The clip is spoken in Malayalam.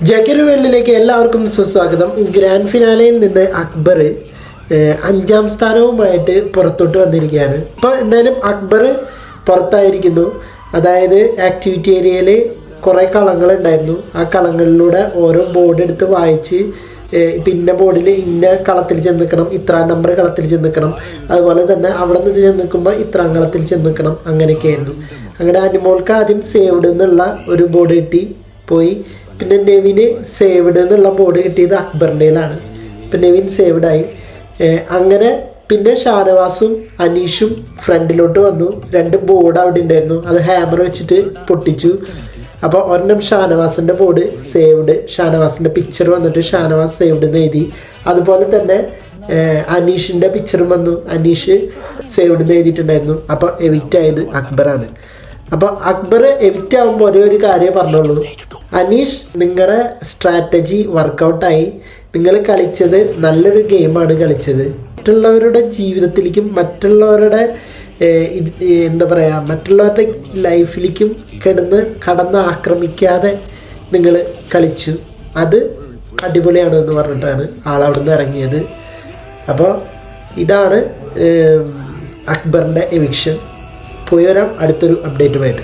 ജാക്കിർ വേൾഡിലേക്ക് എല്ലാവർക്കും സുസ്വാഗതം. ഗ്രാൻഡ് ഫിനാലയിൽ നിന്ന് അക്ബർ 5ാം സ്ഥാനവുമായിട്ട് പുറത്തോട്ട് വന്നിരിക്കുകയാണ്. ഇപ്പോൾ എന്തായാലും അക്ബർ പുറത്തായിരിക്കുന്നു. അതായത് ആക്ടിവിറ്റി ഏരിയയിൽ കുറേ കളങ്ങളുണ്ടായിരുന്നു. ആ കളങ്ങളിലൂടെ ഓരോ ബോർഡ് എടുത്ത് വായിച്ച് പിന്നെ ബോർഡിൽ ഇന്ന കളത്തിൽ ചെന്ന് നിൽക്കണം, ഇത്രാം നമ്പർ കളത്തിൽ ചെന്ന് നിൽക്കണം, അതുപോലെ തന്നെ അവിടെ നിന്ന് ചെന്ന് നിൽക്കുമ്പോൾ ഇത്രാം കളത്തിൽ ചെന്ന് നിൽക്കണം, അങ്ങനെയൊക്കെയായിരുന്നു. അങ്ങനെ അനുമോൾക്ക് ആദ്യം സേവ്ഡ് എന്നുള്ള ഒരു ബോർഡ് കിട്ടി പോയി. പിന്നെ നെവിന് സേവ്ഡ് എന്നുള്ള ബോർഡ് കിട്ടിയത് അക്ബറിൻ്റെയിലാണ്. ഇപ്പം നെവിൻ സേവ്ഡായി. അങ്ങനെ പിന്നെ ഷാനവാസും അനീഷും ഫ്രണ്ടിലോട്ട് വന്നു. 2 ബോർഡ് അവിടെ ഉണ്ടായിരുന്നു, അത് ഹാമർ വെച്ചിട്ട് പൊട്ടിച്ചു. അപ്പോൾ ഒരെണ്ണം ഷാനവാസിൻ്റെ ബോർഡ് സേവ്ഡ്, ഷാനവാസിൻ്റെ പിക്ചർ വന്നിട്ട് ഷാനവാസ് സേവ്ഡ് എന്ന് എഴുതി. അതുപോലെ തന്നെ അനീഷിൻ്റെ പിക്ചറും വന്നു, അനീഷ് സേവ്ഡ് എന്ന് എഴുതിയിട്ടുണ്ടായിരുന്നു. അപ്പോൾ എവിക്റ്റ് ആയത് അക്ബറാണ്. അപ്പോൾ അക്ബർ എവിക്റ്റ് ആകുമ്പോൾ ഒരേ ഒരു കാര്യം പറഞ്ഞോളൂ, അനീഷ് നിങ്ങളുടെ സ്ട്രാറ്റജി വർക്കൗട്ടായി, നിങ്ങൾ കളിച്ചത് നല്ലൊരു ഗെയിമാണ് കളിച്ചത്. മറ്റുള്ളവരുടെ ജീവിതത്തിലേക്കും മറ്റുള്ളവരുടെ എന്താ പറയുക മറ്റുള്ളവരുടെ ലൈഫിലേക്കും കടന്ന് ആക്രമിക്കാതെ നിങ്ങൾ കളിച്ചു, അത് അടിപൊളിയാണ് എന്ന് പറഞ്ഞിട്ടാണ് ആളവിടുന്ന് ഇറങ്ങിയത്. അപ്പോൾ ഇതാണ് അക്ബറിൻ്റെ എവിക്ഷൻ. പോയി വരാം അടുത്തൊരു അപ്ഡേറ്റുമായിട്ട്.